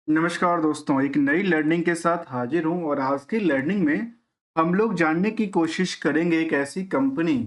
नमस्कार दोस्तों, एक नई लर्निंग के साथ हाजिर हूँ और आज की लर्निंग में हम लोग जानने की कोशिश करेंगे एक ऐसी कंपनी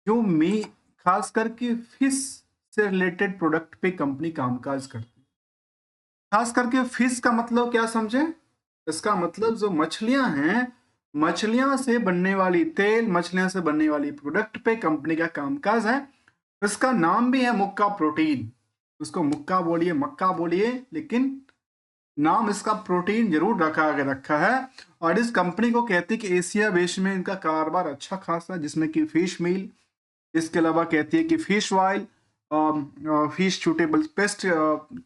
जो मी खास करके फिश से रिलेटेड प्रोडक्ट पे कंपनी कामकाज करती है। खास करके फिश का मतलब क्या समझे? इसका मतलब जो मछलियां हैं, मछलियां से बनने वाली तेल, मछलियां से बनने वाली प्रोडक्ट पे कंपनी का कामकाज है। इसका नाम भी है मुक्का प्रोटीन। उसको मुक्का बोलिए, मक्का बोलिए, लेकिन नाम इसका प्रोटीन जरूर रखा है। और इस कंपनी को कहती है कि एशिया बेस में इनका कारोबार अच्छा खासा है, जिसमें कि फिश मील, इसके अलावा कहती है कि fish oil, fish suitable paste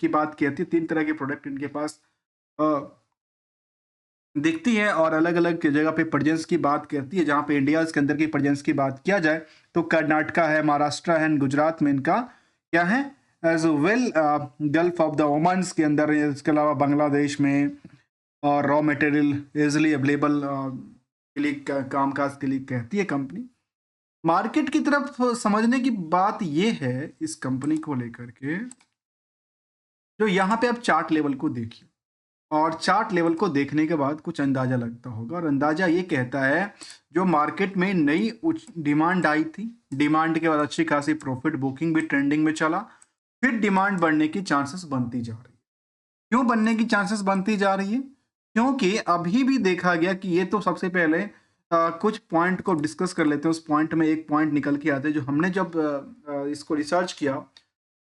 की बात कहती है। 3 तरह के प्रोडक्ट इनके पास अ, दिखती है और अलग अलग जगह पे प्रेजेंस की बात करती है। जहाँ पे इंडिया के अंदर की प्रेजेंस की बात किया जाए तो कर्नाटका है, महाराष्ट्र है, गुजरात में इनका क्या है as well, gulf of the Omans के अंदर है। इसके अलावा बांग्लादेश में और रॉ मटेरियल इजिली अवेलेबल के लिए कामकाज के लिए कहती है कंपनी। मार्केट की तरफ समझने की बात ये है इस कंपनी को लेकर के, जो यहाँ पे आप चार्ट लेवल को देखिए और चार्ट लेवल को देखने के बाद कुछ अंदाजा लगता होगा और अंदाजा ये कहता है जो मार्केट में नई उच्च डिमांड आई थी, डिमांड के बाद अच्छी खासी प्रॉफिट बुकिंग भी ट्रेंडिंग में चला, फिर डिमांड बढ़ने की चांसेस बनती जा रही है। क्यों बनने की चांसेस बनती जा रही है? क्योंकि अभी भी देखा गया कि ये तो सबसे पहले कुछ पॉइंट को डिस्कस कर लेते हैं। उस पॉइंट में एक पॉइंट निकल के आते हैं जो हमने जब इसको रिसर्च किया,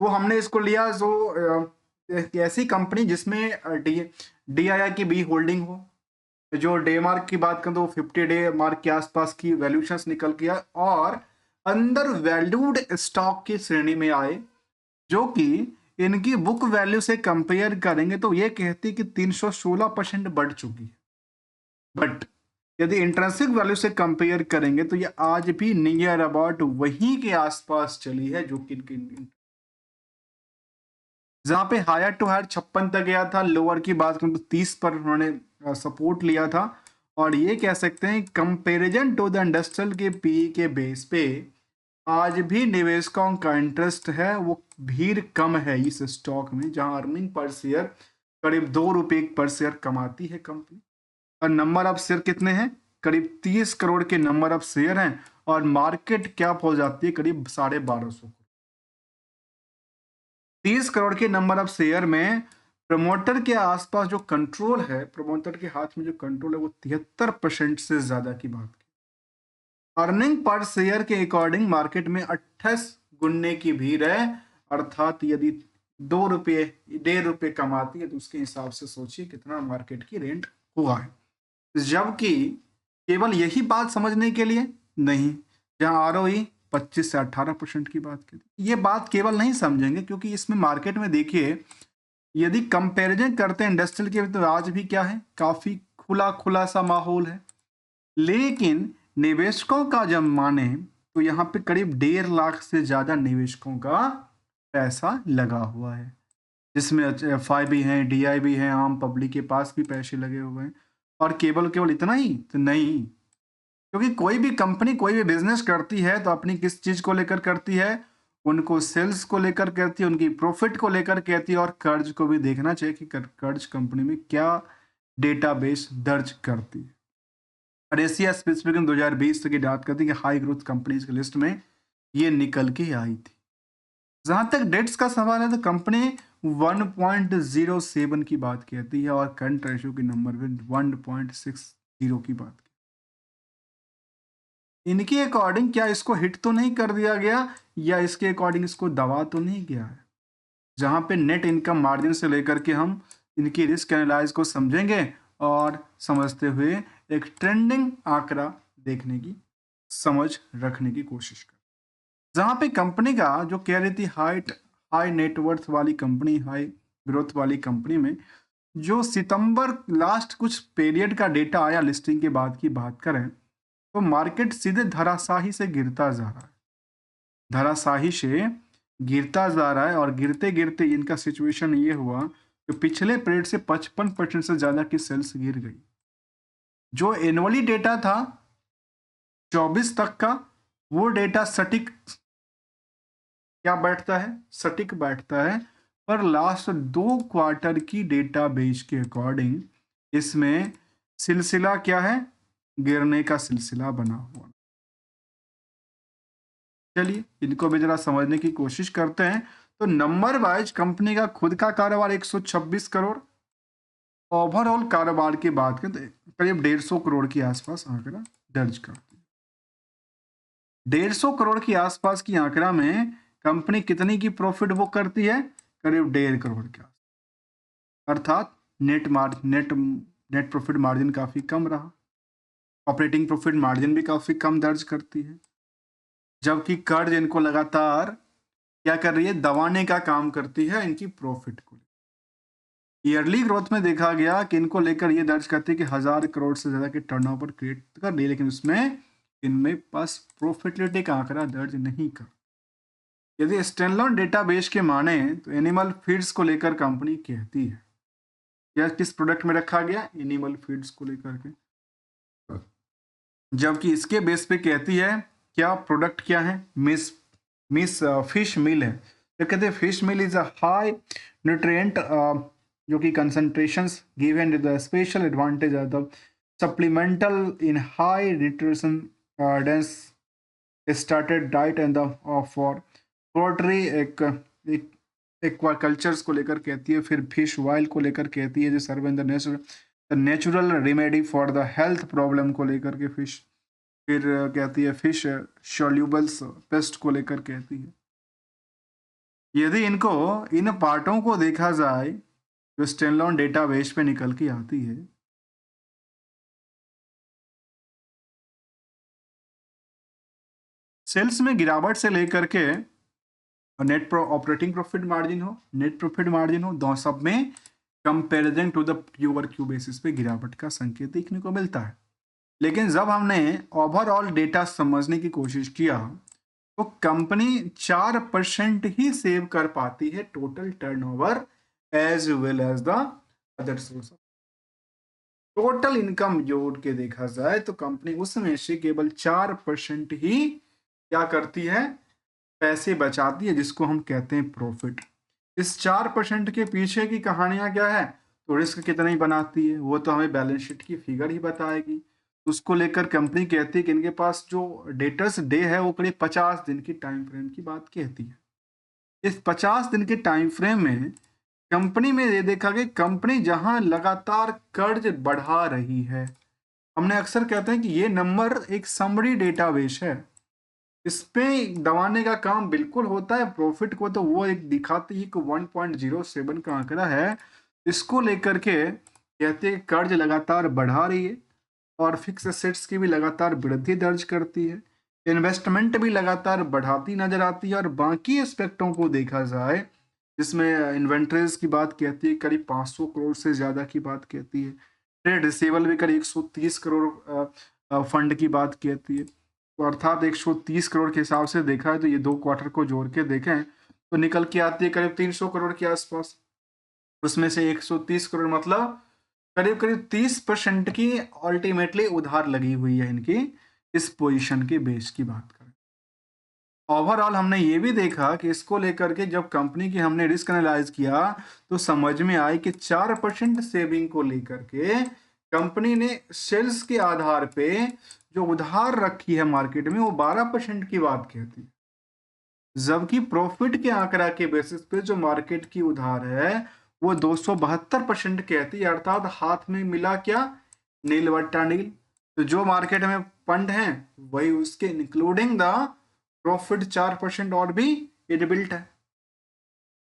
वो हमने इसको लिया जो एक ऐसी कंपनी जिसमें डीआईआई की बी होल्डिंग हो। जो डे मार्क की बात करें तो 50 डे मार्क के आसपास की वैल्यूएशंस निकल के आए और अंदर वैल्यूड स्टॉक की श्रेणी में आए, जो कि इनकी बुक वैल्यू से कंपेयर करेंगे तो ये कहती है कि 316% बढ़ चुकी है। बट यदि इंट्रिंसिक वैल्यू से कंपेयर करेंगे तो ये आज भी नियर अबाउट वहीं के आसपास चली है, जो कि जहां पे हायर टू हायर 56 तक गया था, लोअर की बात करें तो 30 पर उन्होंने सपोर्ट लिया था। और ये कह सकते हैं कंपैरिजन टू द इंडस्ट्रियल के पी के बेस पे आज भी निवेशकों का इंटरेस्ट है, वो भीड़ कम है इस स्टॉक में, जहां अर्निंग पर शेयर करीब 2 रुपए पर शेयर कमाती है कंपनी। और नंबर ऑफ शेयर कितने हैं? करीब 30 करोड़ के नंबर ऑफ शेयर हैं और मार्केट कैप हो जाती है करीब 1250। 30 करोड़ के नंबर ऑफ शेयर में प्रमोटर के आसपास जो कंट्रोल है, प्रमोटर के हाथ में जो कंट्रोल है, वो 73% से ज्यादा की बात की। अर्निंग पर शेयर के अकॉर्डिंग मार्केट में 28 गुनने की भीड़ है। अर्थात यदि 2 रुपये 1.5 रुपये कमाती है तो उसके हिसाब से सोचिए कितना मार्केट की रेंट हुआ है। जबकि केवल यही बात समझने के लिए नहीं, जहां आरओई 25 से 18% की बात करें, ये बात केवल नहीं समझेंगे क्योंकि इसमें मार्केट में देखिए, यदि कंपैरिजन करते हैं इंडस्ट्रियल के तो आज भी क्या है, काफी खुला खुला सा माहौल है। लेकिन निवेशकों का जब माने तो यहाँ पे करीब 1.5 लाख से ज्यादा निवेशकों का पैसा लगा हुआ है, जिसमें एफआई भी हैं, डीआई भी हैं, आम पब्लिक के पास भी पैसे लगे हुए हैं। और केवल केवल इतना ही तो नहीं, क्योंकि कोई भी कंपनी कोई भी बिजनेस करती है तो अपनी किस चीज को लेकर करती है, उनको सेल्स को लेकर करती है, उनकी प्रॉफिट को लेकर कहती है और कर्ज को भी देखना चाहिए कि कर्ज कंपनी में क्या डेटाबेस दर्ज करती है। और एशिया स्पेसिफिक 2020 की बात करती है कि हाई ग्रोथ कंपनीज की लिस्ट में ये निकल के आई थी। जहां तक डेट्स का सवाल है तो कंपनी 1.07 की बात कहती है और करंट रेशियो की नंबर में 1.60 की बात की। इनके अकॉर्डिंग क्या इसको हिट तो नहीं कर दिया गया, या इसके अकॉर्डिंग इसको दबा तो नहीं गया है? जहां पे नेट इनकम मार्जिन से लेकर के हम इनकी रिस्क एनालाइज को समझेंगे और समझते हुए एक ट्रेंडिंग आंकड़ा देखने की समझ रखने की कोशिश कर, जहां पे कंपनी का जो कह रही थी हाई नेटवर्थ वाली कंपनी, हाई ग्रोथ वाली कंपनी में जो सितंबर लास्ट कुछ पीरियड का डेटा आया लिस्टिंग के बाद की बात करें तो मार्केट सीधे धराशाही से गिरता जा रहा है, धराशाही से गिरता जा रहा है। और गिरते गिरते इनका सिचुएशन ये हुआ कि पिछले पीरियड से 55% से ज्यादा की सेल्स गिर गई। जो एनुअली डेटा था 24 तक का, वो डेटा सटीक क्या बैठता है, सटीक बैठता है पर लास्ट 2 क्वार्टर की डेटा बेस के अकॉर्डिंग इसमें सिलसिला क्या है, गिरने का सिलसिला बना हुआ। चलिए इनको भी जरा समझने की कोशिश करते हैं। तो नंबर वाइज कंपनी का खुद का कारोबार 126 करोड़, ओवरऑल कारोबार की बात करें तो करीब 150 करोड़ के आसपास आंकड़ा दर्ज करती है। 150 करोड़ के आसपास की आंकड़ा में कंपनी कितनी की प्रॉफिट बुक करती है, करीब 1.5 करोड़ के आसपास। अर्थात नेट प्रॉफिट मार्जिन काफी कम रहा, ऑपरेटिंग प्रॉफिट मार्जिन भी काफी कम दर्ज करती है, जबकि कर्ज इनको लगातार क्या कर रही है, दबाने का काम करती है इनकी प्रॉफिट को। ईयरली ग्रोथ में देखा गया कि इनको लेकर ये दर्ज करते हैं कि 1000 करोड़ से ज्यादा के टर्नओवर क्रिएट कर ली, लेकिन उसमें इनमें पास प्रॉफिटेबिलिटी का आंकड़ा दर्ज नहीं कर। यदि स्टैंडअलोन डेटाबेस के माने तो एनिमल फीड्स को लेकर कंपनी कहती है, यह किस प्रोडक्ट में रखा गया, एनिमल फीड्स को लेकर के, जबकि इसके बेस पे कहती है क्या प्रोडक्ट क्या है, मिस मिस फिश मिल है। तो कहते हैं fish mill is a high nutrient जो कि concentrations given the special advantage of the supplemental in high nutrition dense started diet and the for poultry एक एक्वाकल्चर्स को लेकर कहती है, फिर फिश ऑयल को लेकर कहती है जो serve in the natural remedy for the health problem को लेकर के फिश, फिर कहती है फिश सॉल्यूबल्स पेस्ट को लेकर कहती है। यदि इनको इन पार्टों को देखा जाए जो स्टैंडअलोन डेटाबेस पे निकल के आती है, सेल्स में गिरावट से लेकर के नेट ऑपरेटिंग प्रॉफिट मार्जिन हो, नेट प्रॉफिट मार्जिन हो, दो सब में comparison to the Q basis पे गिरावट का संकेत देखने को मिलता है। लेकिन जब हमने ओवरऑल डेटा समझने की कोशिश किया तो कंपनी 4% ही सेव कर पाती है total turnover as well as the other source. Total income जोड़ के देखा जाए तो कंपनी उसमें से केवल 4% ही क्या करती है, पैसे बचाती है, जिसको हम कहते हैं प्रॉफिट। इस 4% के पीछे की कहानियां क्या है, तो रिस्क कितना ही बनाती है वो तो हमें बैलेंस शीट की फिगर ही बताएगी। उसको लेकर कंपनी कहती है कि इनके पास जो डेटर्स डे है वो करीब 50 दिन की टाइम फ्रेम की बात कहती है। इस 50 दिन के टाइम फ्रेम में कंपनी में ये देखा गया कंपनी जहां लगातार कर्ज बढ़ा रही है, हमने अक्सर कहते हैं कि ये नंबर एक समरी डेटाबेस है, इस पे दबाने का काम बिल्कुल होता है प्रॉफिट को, तो वो एक दिखाती है कि 1.07 का आंकड़ा है, इसको लेकर के कहते हैं कर्ज लगातार बढ़ा रही है और फिक्स एसेट्स की भी लगातार वृद्धि दर्ज करती है, इन्वेस्टमेंट भी लगातार बढ़ाती नजर आती है, और बाकी एस्पेक्टों को देखा जाए जिसमें इन्वेंट्रीज की बात कहती है करीब 500 करोड़ से ज़्यादा की बात कहती है, ट्रेड रिसीवेबल भी करीब 130 करोड़ फंड की बात कहती है। तो अर्थात 130 करोड़ के हिसाब से देखा है तो ये 2 क्वार्टर को जोड़ के देखें तो निकल के आती है करीब 300 करोड़ के आसपास। उसमें से 130 करोड़ मतलब करीब करीब 30% की अल्टीमेटली उधार लगी हुई है इनकी इस पोजीशन के बेस की बात करें। ओवरऑल हमने ये भी देखा कि इसको लेकर के जब कंपनी की हमने रिस्क एनालाइज किया तो समझ में आई कि 4% सेविंग को लेकर के कंपनी ने सेल्स के आधार पे जो उधार रखी है मार्केट में वो 12% की बात कहती है, जबकि प्रॉफिट के आंकड़ा के बेसिस पे जो मार्केट की उधार है वो 272% कहती है, अर्थात हाथ में मिला क्या, नील बट्टा नील। तो जो मार्केट में फंड है वही उसके इंक्लूडिंग द प्रॉफिट 4% और भी इनबिल्ट है।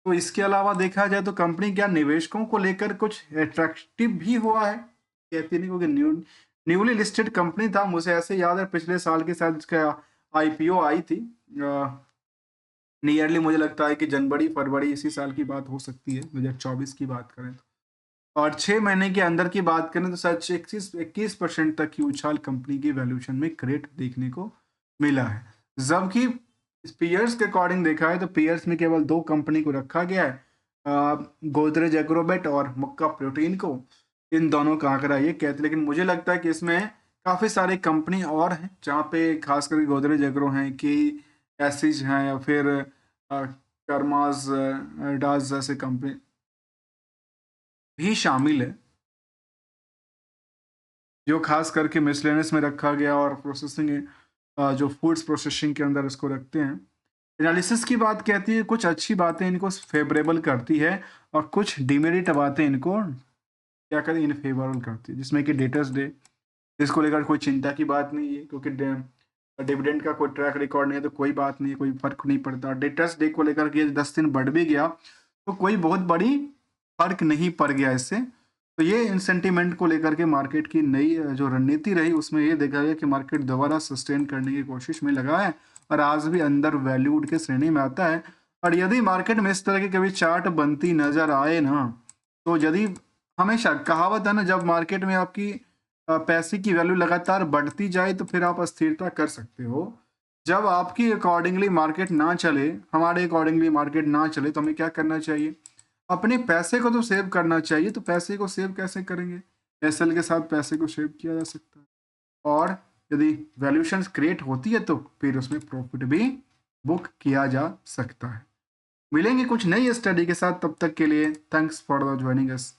तो इसके अलावा देखा जाए तो कंपनी क्या निवेशकों को लेकर कुछ अट्रैक्टिव भी हुआ है, कहती नहीं, क्योंकि न्यूली लिस्टेड कंपनी था, मुझे ऐसे याद है पिछले साल के साथ इसका आईपीओ आई थी, नियरली मुझे लगता है कि जनवरी फरवरी इसी साल की बात हो सकती है, 2024 की बात करें तो, और 6 महीने के अंदर की बात करें तो सच 21% तक की उछाल कंपनी की वैल्यूएशन में क्रेट देखने को मिला है। जबकि पीयर्स के अकॉर्डिंग देखा है तो पीयर्स में केवल 2 कंपनी को रखा गया है, गोदरेज एग्रोवेट और मक्का प्रोटीन को, इन दोनों का आंकड़ा ये कहते हैं। लेकिन मुझे लगता है कि इसमें काफ़ी सारी कंपनी और हैं जहाँ पे खास करके गोदरेज एग्रो हैं कि एसिज हैं या फिर कर्माज, एडाज जैसे कंपनी भी शामिल है, जो खास करके मिसलेनियस में रखा गया और प्रोसेसिंग, जो फूड्स प्रोसेसिंग के अंदर इसको रखते हैं। एनालिसिस की बात कहती है कुछ अच्छी बातें इनको फेवरेबल करती है और कुछ डिमेरिट बातें इनको क्या करती है, इनफेवरेबल करती है, जिसमें कि डेटर्स डे, इसको लेकर कोई चिंता की बात नहीं है, क्योंकि डिविडेंड का कोई ट्रैक रिकॉर्ड नहीं है तो कोई बात नहीं है, कोई फर्क नहीं पड़ता। डेटर्स डे को लेकर के 10 दिन बढ़ भी गया तो कोई बहुत बड़ी फर्क नहीं पड़ गया इससे। तो ये इन सेंटीमेंट को लेकर के मार्केट की नई जो रणनीति रही उसमें ये देखा गया कि मार्केट दोबारा सस्टेन करने की कोशिश में लगा है और आज भी अंडर वैल्यूड के श्रेणी में आता है। और यदि मार्केट में इस तरह की कभी चार्ट बनती नजर आए ना, तो यदि हमेशा कहावत है ना, जब मार्केट में आपकी पैसे की वैल्यू लगातार बढ़ती जाए तो फिर आप अस्थिरता कर सकते हो। जब आपकी अकॉर्डिंगली मार्केट ना चले, हमारे अकॉर्डिंगली मार्केट ना चले, तो हमें क्या करना चाहिए, अपने पैसे को तो सेव करना चाहिए। तो पैसे को सेव कैसे करेंगे, एसएल के साथ पैसे को सेव किया जा सकता है, और यदि वैल्यूएशन क्रिएट होती है तो फिर उसमें प्रॉफिट भी बुक किया जा सकता है। मिलेंगे कुछ नई स्टडी के साथ, तब तक के लिए thanks for the joining us.